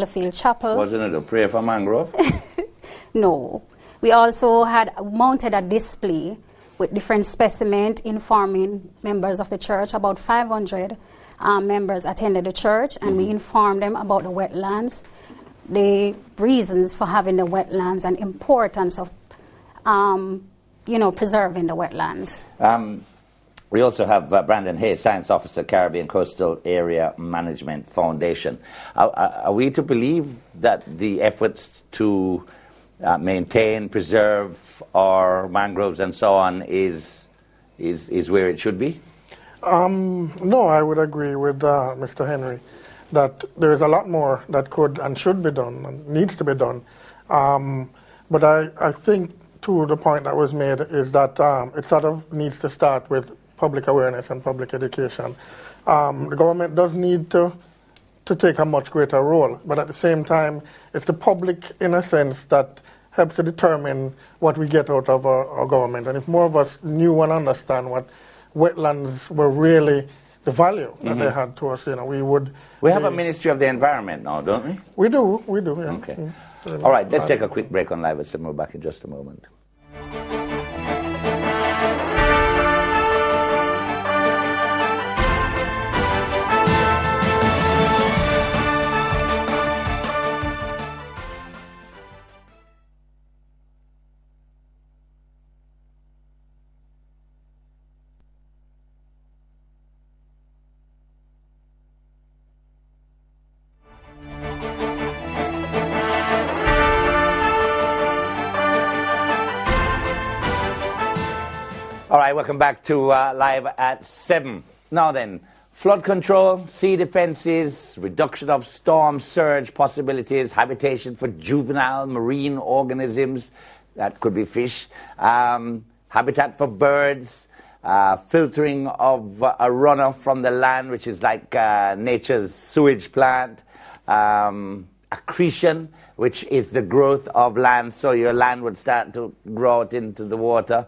Field Chapel. Wasn't it a prayer for mangrove? No. We also had mounted a display with different specimens informing members of the church. About 500 members attended the church, and we informed them about the wetlands, the reasons for having the wetlands, and importance of, preserving the wetlands. We also have Brandon Hay, Science Officer, Caribbean Coastal Area Management Foundation. Are we to believe that the efforts to maintain, preserve our mangroves and so on is where it should be? No, I would agree with Mr. Henry that there is a lot more that could and should be done and needs to be done. But I think, to the point that was made, is that it sort of needs to start with public awareness and public education. The government does need to take a much greater role, but at the same time, it's the public, in a sense, that helps to determine what we get out of our government. And if more of us knew and understand what wetlands were really the value that they had to us, we would... We have a Ministry of the Environment now, don't we? We do, yeah. Okay. All right, let's take a quick break on Live at 7. We're back in just a moment. All right, welcome back to Live at 7. Now then, flood control, sea defenses, reduction of storm surge possibilities, habitation for juvenile marine organisms, that could be fish, habitat for birds, filtering of a runoff from the land, which is like nature's sewage plant, accretion, which is the growth of land, so your land would start to grow out into the water.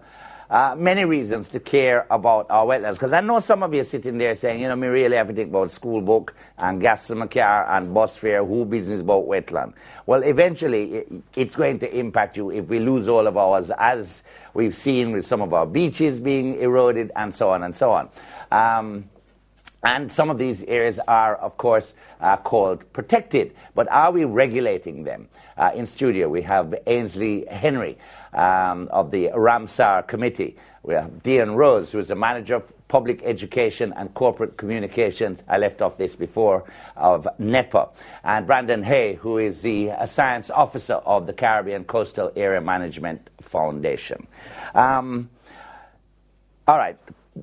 Many reasons to care about our wetlands, because I know some of you are sitting there saying, me really have to think about school book and gas in my car and bus fare, who business about wetland. Well, eventually it's going to impact you if we lose all of ours, as we've seen with some of our beaches being eroded and so on and so on. And some of these areas are, of course, called protected. But are we regulating them? In studio, we have Ainsley Henry of the Ramsar Committee. We have Dion Rose, who is the Manager of Public Education and Corporate Communications, I left off this before, of NEPA. And Brandon Hay, who is the Science Officer of the Caribbean Coastal Area Management Foundation. All right.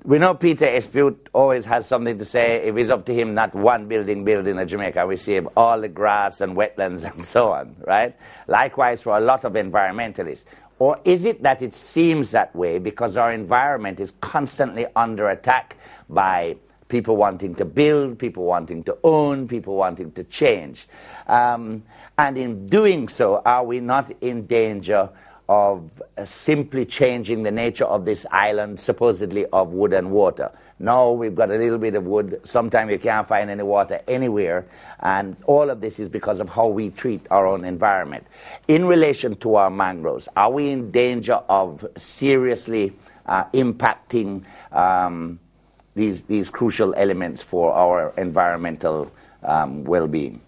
We know Peter Espute always has something to say. If it's up to him, not one building built in Jamaica, we save all the grass and wetlands and so on, right? Likewise for a lot of environmentalists. Or is it that it seems that way because our environment is constantly under attack by people wanting to build, people wanting to own, people wanting to change? And in doing so, are we not in danger of simply changing the nature of this island, supposedly of wood and water? No, we've got a little bit of wood. Sometimes you can't find any water anywhere. And all of this is because of how we treat our own environment. In relation to our mangroves, are we in danger of seriously impacting these crucial elements for our environmental well-being?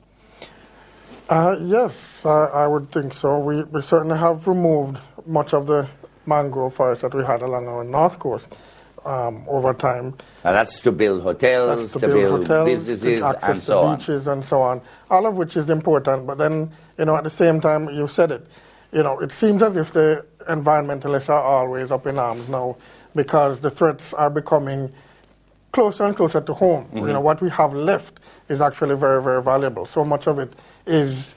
Yes, I would think so. We certainly have removed much of the mangrove forest that we had along our north coast over time. And that's to build hotels, to build businesses, and so on. Beaches and so on, all of which is important. But then, at the same time, you said it, it seems as if the environmentalists are always up in arms now because the threats are becoming closer and closer to home. What we have left is actually very, very valuable. So much of it is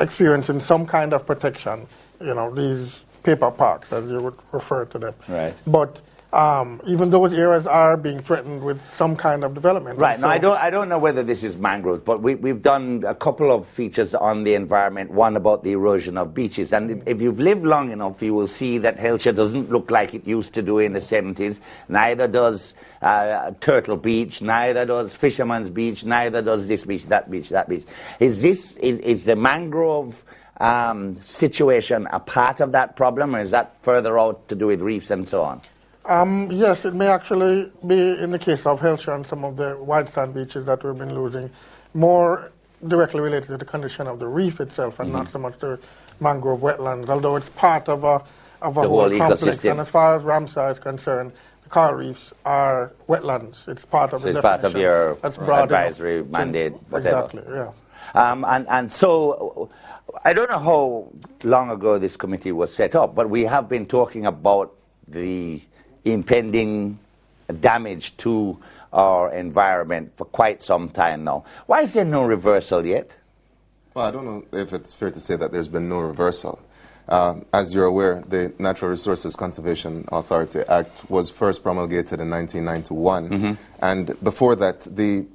experiencing some kind of protection, these paper parks, as you would refer to them. Right. But even those areas are being threatened with some kind of development. Right. So, Now, I don't know whether this is mangroves, but we've done a couple of features on the environment, one about the erosion of beaches. And if you've lived long enough, you will see that Hellshire doesn't look like it used to do in the 70s. Neither does Turtle Beach, neither does Fisherman's Beach, neither does this beach, that beach, that beach. Is the mangrove situation a part of that problem, or is that further out to do with reefs and so on? Yes, it may actually be in the case of Hellshire and some of the white sand beaches that we've been losing, more directly related to the condition of the reef itself and not so much the mangrove wetlands, although it's part of a whole complex. Ecosystem. And as far as Ramsar is concerned, the coral reefs are wetlands. It's part of So the it's part of definition. your That's broad advisory enough. mandate, whatever. Exactly, yeah. And so I don't know how long ago this committee was set up, but we have been talking about the impending damage to our environment for quite some time now. Why is there no reversal yet? Well, I don't know if it's fair to say that there's been no reversal. As you're aware, the Natural Resources Conservation Authority Act was first promulgated in 1991, and before that, the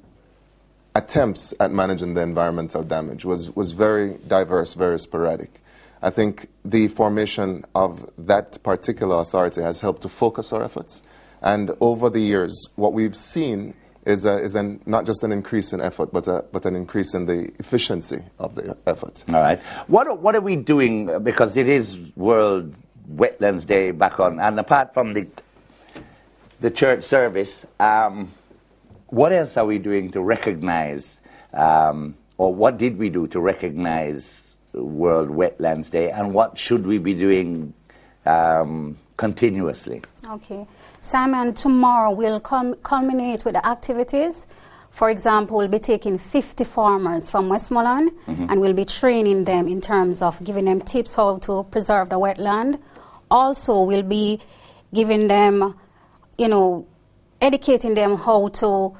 attempts at managing the environmental damage was very diverse, very sporadic. I think the formation of that particular authority has helped to focus our efforts. And over the years, what we've seen is not just an increase in effort, but an increase in the efficiency of the effort. All right. What are we doing, because it is World Wetlands Day back on, and apart from the church service, what else are we doing to recognize, or what did we do to recognize World Wetlands Day, and what should we be doing continuously? Okay. Simon, tomorrow we'll culminate with the activities. For example, we'll be taking 50 farmers from Westmoreland and we'll be training them in terms of giving them tips how to preserve the wetland. Also, we'll be giving them, educating them how to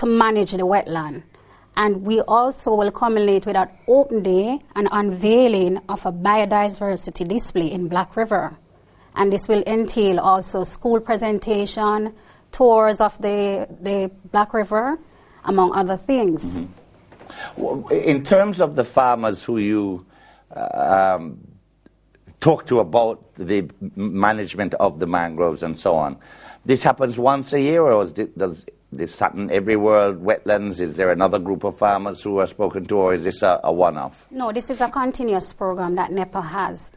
manage the wetland. And we also will culminate with an open day and unveiling of a biodiversity display in Black River. And this will entail also school presentation, tours of the Black River, among other things. In terms of the farmers who you talk to about the management of the mangroves and so on, this happens once a year, or does this happen every World Wetlands? Is there another group of farmers who are spoken to, or is this a one-off? No, this is a continuous program that NEPA has.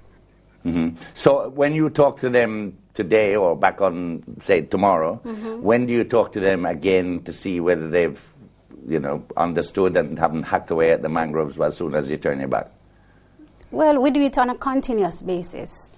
So when you talk to them today or back on, say, tomorrow, when do you talk to them again to see whether they've, understood and haven't hacked away at the mangroves as soon as you turn your back? Well, we do it on a continuous basis.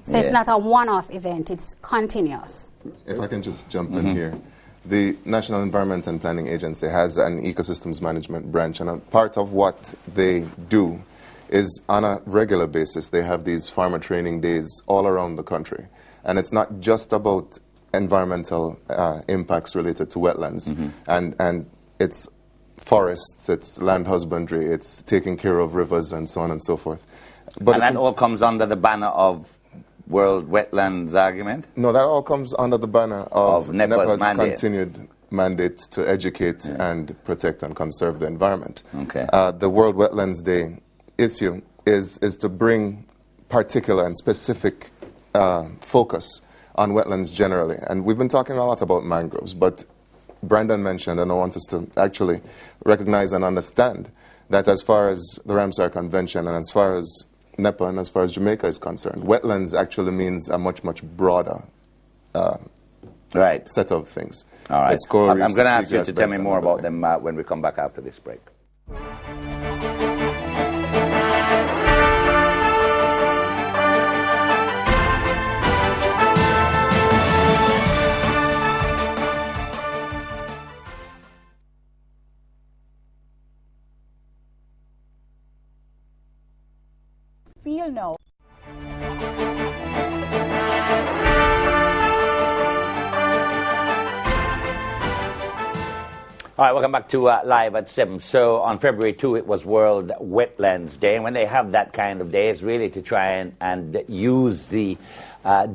So it's not a one-off event, it's continuous. If I can just jump in here. The National Environment and Planning Agency has an ecosystems management branch, and a part of what they do is on a regular basis they have these farmer training days all around the country. And it's not just about environmental impacts related to wetlands, and it's forests, it's land husbandry, it's taking care of rivers and so on and so forth. But and that all comes under the banner of World Wetlands argument? No, that all comes under the banner of NEPA's mandate. continued mandate to educate and protect and conserve the environment. Okay. The World Wetlands Day issue is to bring particular and specific focus on wetlands generally. And we've been talking a lot about mangroves, but Brandon mentioned, and I want us to actually recognize and understand that as far as the Ramsar Convention and as far as NEPA and as far as Jamaica is concerned, wetlands actually means a much, much broader set of things. All right. It's coral I'm reefs, going to it's ask you to seagrass tell me beds and more other about things. them when we come back after this break. Feel no. All right, welcome back to Live at 7. So on February 2, it was World Wetlands Day. And when they have that kind of day, it's really to try and use the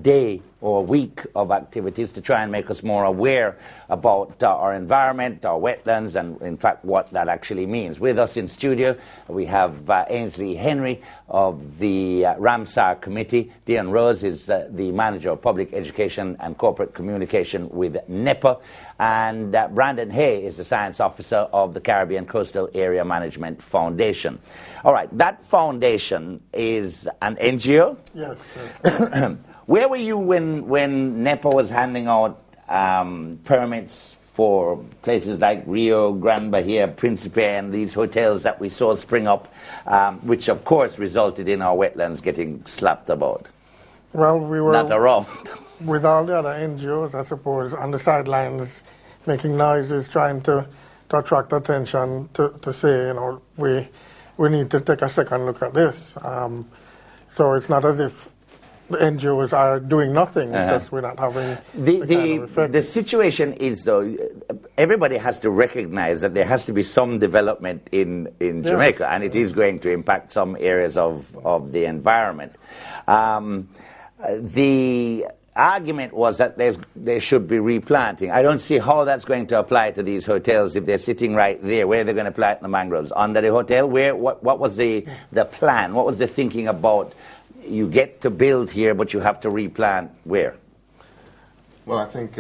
day or week of activities to try and make us more aware about our environment, our wetlands, and in fact what that actually means. With us in studio, we have Ainsley Henry of the Ramsar Committee. Dion Rose is the Manager of Public Education and Corporate Communication with NEPA. And Brandon Hay is the Science Officer of the Caribbean Coastal Area Management Foundation. All right, that foundation is an NGO? Yes. Where were you when NEPA was handing out permits for places like Rio Grande Bahia, Principe, and these hotels that we saw spring up, which of course resulted in our wetlands getting slapped about? Well, we were Not around. with all the other NGOs, I suppose, on the sidelines, making noises, trying to attract attention, to say, we need to take a second look at this. So it's not as if the NGOs are doing nothing, it's just we're not having the kind of effect. The situation is, though, everybody has to recognize that there has to be some development in Jamaica, and it is going to impact some areas of the environment. The argument was that there should be replanting. I don't see how that's going to apply to these hotels if they're sitting right there. Where are they going to plant the mangroves? Under the hotel? What was the plan? What was the thinking about you get to build here, but you have to replant where? Well, I think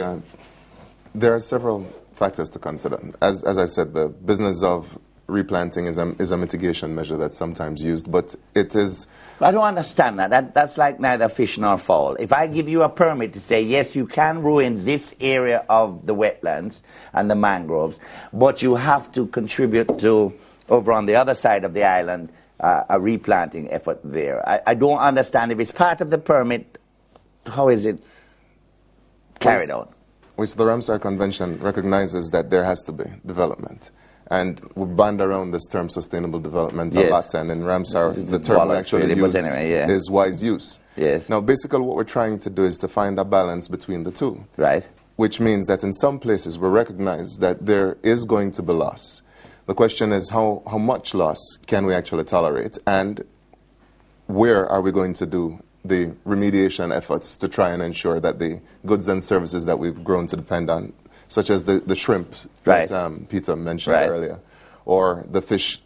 there are several factors to consider. As I said, the business of replanting is a mitigation measure that's sometimes used, but it is... I don't understand that. That's like neither fish nor fowl. If I give you a permit to say, yes, you can ruin this area of the wetlands and the mangroves, but you have to contribute to, over on the other side of the island, a replanting effort there. I don't understand. If it's part of the permit, how is it carried out? Which the Ramsar Convention recognizes that there has to be development. And we band around this term sustainable development a lot, and in Ramsar the term we actually use is wise use. Yes. Now basically what we're trying to do is to find a balance between the two. Right. Which means that in some places we recognize that there is going to be loss. The question is how much loss can we actually tolerate, and where are we going to do the remediation efforts to try and ensure that the goods and services that we've grown to depend on, such as the shrimp that Peter mentioned earlier, or the fish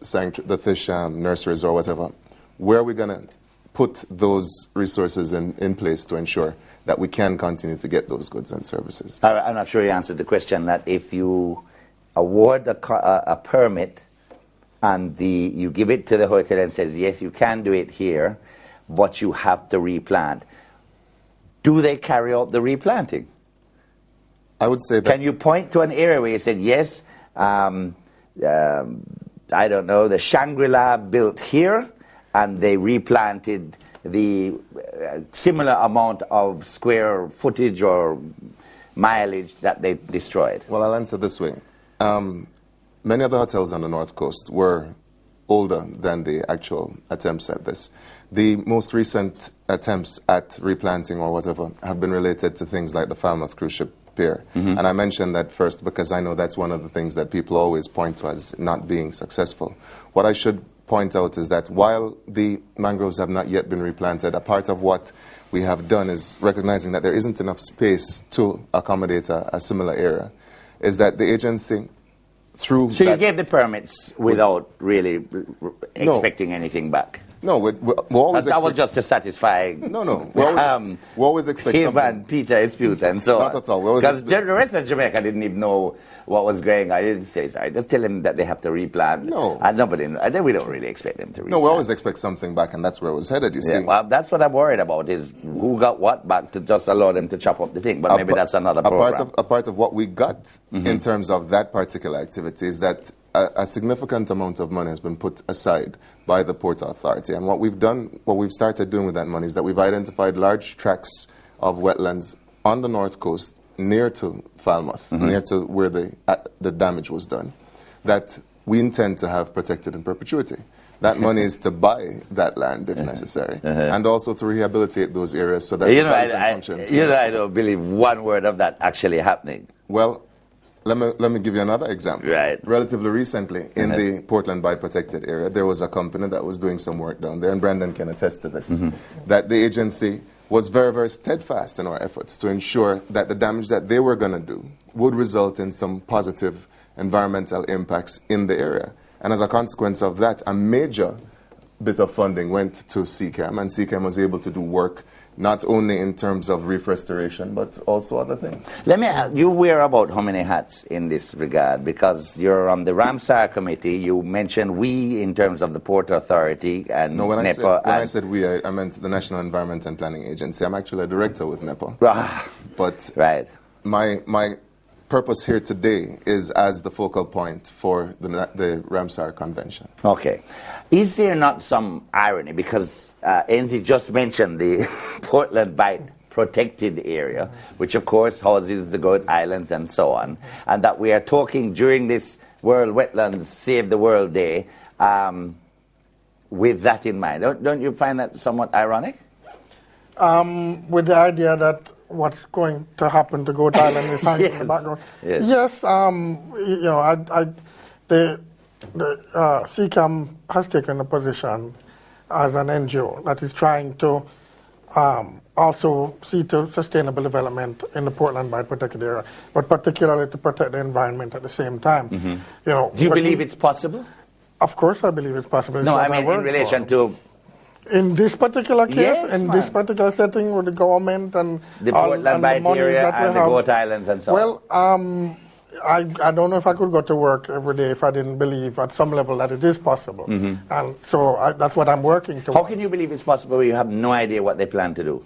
nurseries or whatever, where are we going to put those resources in place to ensure that we can continue to get those goods and services? I'm not sure you answered the question that if you award a permit and you give it to the hotel and says, yes, you can do it here, but you have to replant, do they carry out the replanting? I would say that... Can you point to an area where you said, yes, I don't know, the Shangri-La built here and they replanted the similar amount of square footage or mileage that they destroyed? Well, I'll answer this way. Many of the hotels on the North Coast were older than the actual attempts at this. The most recent attempts at replanting or whatever have been related to things like the Falmouth cruise ship pier. And I mentioned that first because I know that's one of the things that people always point to as not being successful. What I should point out is that while the mangroves have not yet been replanted, a part of what we have done is recognizing that there isn't enough space to accommodate a similar area, is that the agency, through... So you gave the permits without really expecting anything back? No, we always that was just to satisfy... No. We always expect him something. and Peter Esputa and so Not on. at all. Because the rest of Jamaica didn't even know what was going on. I didn't say sorry. Just tell them that they have to replant. No. And nobody, then we don't really expect them to replant. No, we always expect something back, and that's where it was headed, you see. Well, that's what I'm worried about, is who got what back to just allow them to chop up the thing. But maybe that's another program. A part of what we got in terms of that particular activity is that a significant amount of money has been put aside by the Port Authority. And what we've started doing with that money is that we've identified large tracts of wetlands on the North Coast near to Falmouth, near to where the damage was done, that we intend to have protected in perpetuity. That money is to buy that land if necessary, and also to rehabilitate those areas so that the values and functions... I don't believe one word of that actually happening. Well, let me give you another example. Right. Relatively recently, in the Portland Bay protected area, there was a company that was doing some work down there, and Brandon can attest to this, that the agency was very, very steadfast in our efforts to ensure that the damage that they were going to do would result in some positive environmental impacts in the area. And as a consequence of that, a major bit of funding went to CCAM, and CCAM was able to do work not only in terms of reef restoration, but also other things. Let me ask, you wear about how many hats in this regard? Because you're on the Ramsar committee, you mentioned we in terms of the Port Authority and No, when NEPA. I said we, I meant the National Environment and Planning Agency. I'm actually a director with NEPA. But right. my purpose here today is as the focal point for the Ramsar Convention. Okay. Is there not some irony? Because Enzi just mentioned the Portland Bight protected area, which of course houses the Goat Islands and so on, and that we are talking during this World Wetlands Save the World Day with that in mind. Don't you find that somewhat ironic? With the idea that what's going to happen to Goat Island is hanging in the background. Yes, you know, the CCAM has taken a position as an NGO that is trying to also see to sustainable development in the Portland Bight protected area, but particularly to protect the environment at the same time. You know, do you believe it's possible? Of course, I believe it's possible. It's no, I mean in relation to. In this particular case, yes, in this particular setting with the government and the Portland Bight area and the Goat Islands and so on. Well, I don't know if I could go to work every day if I didn't believe at some level that it is possible. And so that's what I'm working towards. How can you believe it's possible when you have no idea what they plan to do?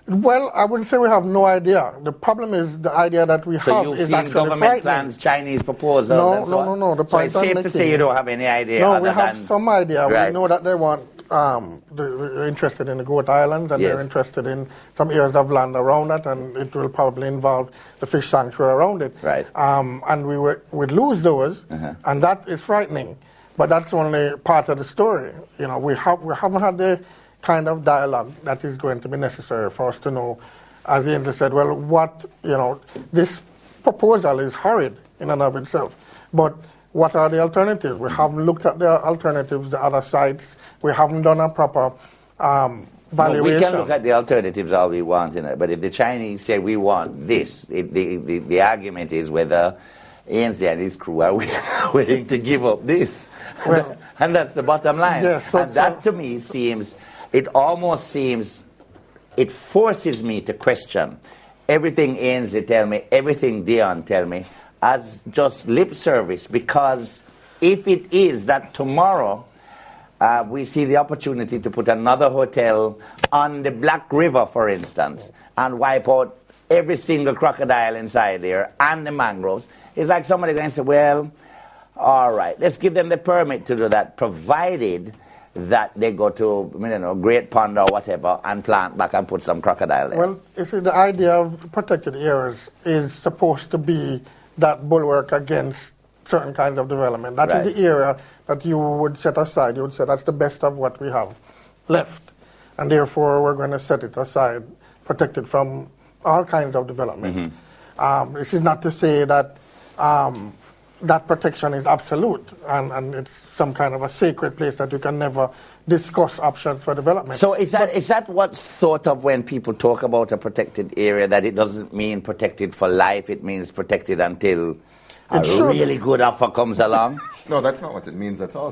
Well, I wouldn't say we have no idea. The problem is the idea that we have is actually government plans, Chinese proposals, and so on? No. The point so it's safe to say you don't have any idea. No, we have some idea. Right. We know that they want. They're interested in the Goat Island, and they're interested in some areas of land around it, and it will probably involve the fish sanctuary around it. Right. And we'd lose those, and that is frightening. But that's only part of the story. You know, we haven't had the kind of dialogue that is going to be necessary for us to know, as Ainsley said, well, what, you know, this proposal is horrid in and of itself, but what are the alternatives? We haven't looked at the alternatives, the other sites. We haven't done a proper valuation. No, we can look at the alternatives all we want, but if the Chinese say we want this, the argument is whether Ainsley and his crew are willing to give up this. Well, and that's the bottom line. Yes, and that to me seems, it almost seems, it forces me to question everything Ainsley tell me, everything Dion tell me, as just lip service, because if it is that tomorrow we see the opportunity to put another hotel on the Black River, for instance, and wipe out every single crocodile inside there and the mangroves, it's like somebody going to say, well, all right, let's give them the permit to do that, provided that they go to, I don't know, Great Pond or whatever and plant back and put some crocodile there. Well, you see, the idea of protected areas is supposed to be that bulwark against certain kinds of development. That is the area that you would set aside. You would say that's the best of what we have left. And therefore, we're going to set it aside, protected from all kinds of development. This is not to say that that protection is absolute and it's some kind of a sacred place that you can never discuss options for development. So is that what's thought of when people talk about a protected area, that it doesn't mean protected for life, it means protected until a really good offer comes along? No, that's not what it means at all.